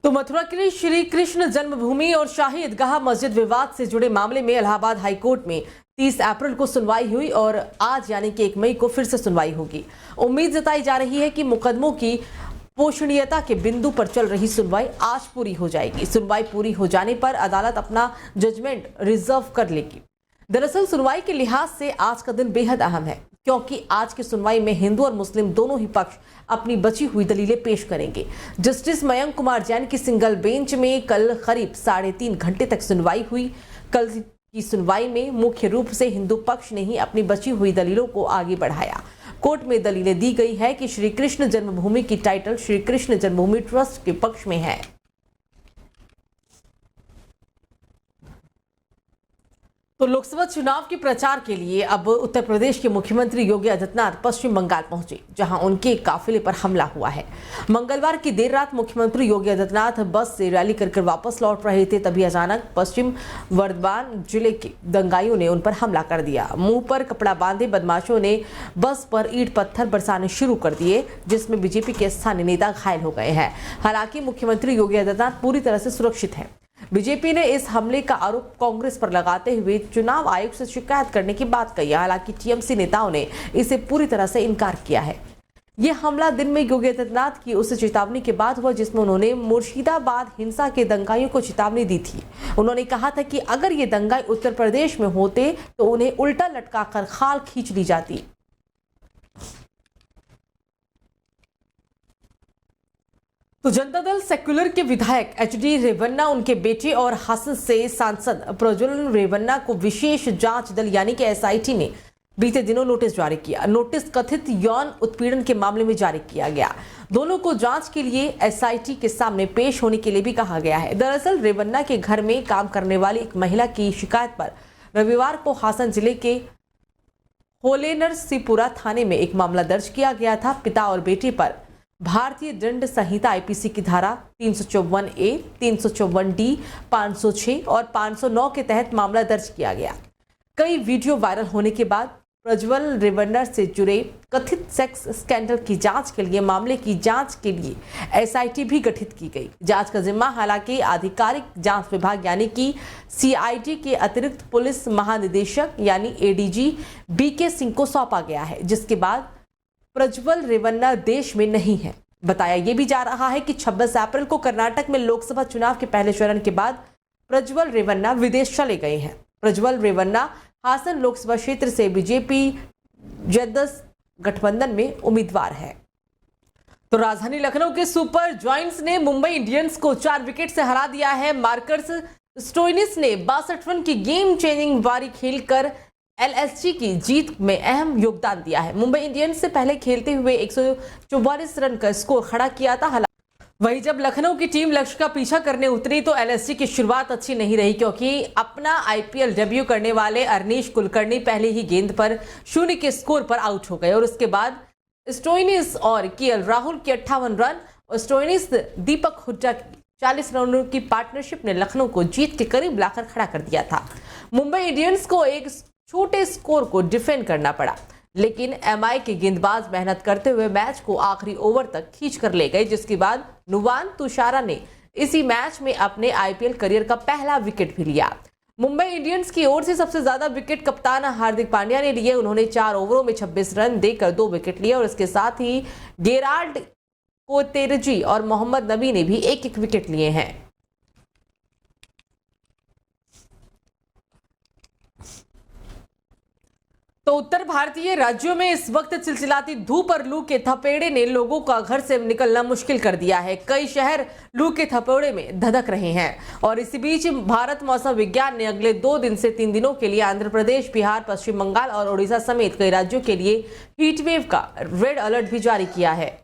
तो मथुरा के श्री कृष्ण जन्मभूमि और शाही ईदगाह मस्जिद विवाद से जुड़े मामले में इलाहाबाद हाईकोर्ट में 30 अप्रैल को सुनवाई हुई और आज यानी कि 1 मई को फिर से सुनवाई होगी। उम्मीद जताई जा रही है कि मुकदमों की पोषणीयता के बिंदु पर चल रही सुनवाई आज पूरी हो जाएगी। सुनवाई पूरी हो जाने पर अदालत अपना जजमेंट रिजर्व कर लेगी। दरअसल सुनवाई के लिहाज से आज का दिन बेहद अहम है, क्योंकि आज की सुनवाई में हिंदू और मुस्लिम दोनों ही पक्ष अपनी बची हुई दलीलें पेश करेंगे। जस्टिस मयंक कुमार जैन की सिंगल बेंच में कल करीब 3.5 घंटे तक सुनवाई हुई। कल की सुनवाई में मुख्य रूप से हिंदू पक्ष ने ही अपनी बची हुई दलीलों को आगे बढ़ाया। कोर्ट में दलीलें दी गई है कि श्री कृष्ण जन्मभूमि की टाइटल श्री कृष्ण जन्मभूमि ट्रस्ट के पक्ष में है। तो लोकसभा चुनाव के प्रचार के लिए अब उत्तर प्रदेश के मुख्यमंत्री योगी आदित्यनाथ पश्चिम बंगाल पहुंचे, जहां उनके काफिले पर हमला हुआ है। मंगलवार की देर रात मुख्यमंत्री योगी आदित्यनाथ बस से रैली कर वापस लौट रहे थे, तभी अचानक पश्चिम बर्धमान जिले के दंगाइयों ने उन पर हमला कर दिया। मुंह पर कपड़ा बांधे बदमाशों ने बस पर ईंट पत्थर बरसाने शुरू कर दिए, जिसमें बीजेपी के स्थानीय नेता घायल हो गए हैं। हालांकि मुख्यमंत्री योगी आदित्यनाथ पूरी तरह से सुरक्षित हैं। बीजेपी ने इस हमले का आरोप कांग्रेस पर लगाते हुए चुनाव आयोग से शिकायत करने की बात कही। हालांकि टीएमसी नेताओं ने इसे पूरी तरह से इनकार किया है। यह हमला दिन में योगी आदित्यनाथ की उस चेतावनी के बाद हुआ जिसमें उन्होंने मुर्शिदाबाद हिंसा के दंगाइयों को चेतावनी दी थी। उन्होंने कहा था कि अगर ये दंगाई उत्तर प्रदेश में होते तो उन्हें उल्टा लटकाकर खाल खींच ली जाती। तो जनता दल सेक्युलर के विधायक एचडी रेवन्ना, उनके बेटे और हासन से सांसद प्रज्वल रेवन्ना को विशेष जांच दल यानी कि एसआईटी ने बीते दिनों नोटिस जारी किया। नोटिस कथित यौन उत्पीड़न के मामले में जारी किया गया। दोनों को जांच के लिए एसआईटी के सामने पेश होने के लिए भी कहा गया है। दरअसल रेवन्ना के घर में काम करने वाली एक महिला की शिकायत पर रविवार को हासन जिले के होलेनरसीपुरा थाने में एक मामला दर्ज किया गया था। पिता और बेटे पर भारतीय दंड संहिता आईपीसी की धारा 354A, 354D, 506 और 509 के तहत मामला दर्ज किया गया। कई वीडियो वायरल होने के बाद प्रज्वल रेवन्ना से जुड़े कथित सेक्स स्कैंडल की जांच के लिए मामले की जांच के लिए एसआईटी भी गठित की गई। जांच का जिम्मा हालांकि आधिकारिक जांच विभाग यानी कि सीआईडी के अतिरिक्त पुलिस महानिदेशक यानी एडीजी बीके सिंह को सौंपा गया है, जिसके बाद प्रज्वल रेवन्ना देश में नहीं है। बताया यह भी जा रहा है कि 26 अप्रैल को कर्नाटक में लोकसभा चुनाव के पहले चरण के बाद प्रज्वल रेवन्ना विदेश चले गए हैं। प्रज्वल रेवन्ना हासन लोकसभा क्षेत्र से बीजेपी जेडीएस गठबंधन में उम्मीदवार है। तो राजधानी लखनऊ के सुपर जॉयंट्स ने मुंबई इंडियंस को 4 विकेट से हरा दिया है। मार्कस स्टोइनिस ने 62 रन की गेम चेंजिंग पारी खेलकर एलएसजी की जीत में अहम योगदान दिया है। मुंबई इंडियंस से पहले खेलते हुए 144 रन का स्कोर खड़ा किया था। वहीं जब लखनऊ की टीम लक्ष्य का पीछा करने उतरी तो एलएसजी की शुरुआत अच्छी नहीं रही, क्योंकि अपना आईपीएल डेब्यू करने वाले अरनीश कुलकर्णी पहले ही गेंद पर 0 के स्कोर पर आउट हो गए और उसके बाद स्टोइनिस और केएल राहुल के 58 रन और स्टोइनिस दीपक हुड्डा की 40 रनों की पार्टनरशिप ने लखनऊ को जीत के करीब लाकर खड़ा कर दिया था। मुंबई इंडियंस को एक छोटे स्कोर को डिफेंड करना पड़ा, लेकिन एमआई के गेंदबाज मेहनत करते हुए मैच को आखिरी ओवर तक खींच कर ले गए, जिसके बाद नुवान तुषारा ने इसी मैच में अपने आईपीएल करियर का पहला विकेट भी लिया। मुंबई इंडियंस की ओर से सबसे ज्यादा विकेट कप्तान हार्दिक पांड्या ने लिए। उन्होंने 4 ओवरों में 26 रन देकर 2 विकेट लिए और इसके साथ ही गेराल्ड कोतेरजी और मोहम्मद नबी ने भी एक विकेट लिए हैं। तो उत्तर भारतीय राज्यों में इस वक्त चिलचिलाती धूप और लू के थपेड़े ने लोगों का घर से निकलना मुश्किल कर दिया है। कई शहर लू के थपेड़े में धधक रहे हैं और इसी बीच भारत मौसम विज्ञान ने अगले 2 दिन से 3 दिनों के लिए आंध्र प्रदेश, बिहार, पश्चिम बंगाल और ओडिशा समेत कई राज्यों के लिए हीट वेव का रेड अलर्ट भी जारी किया है।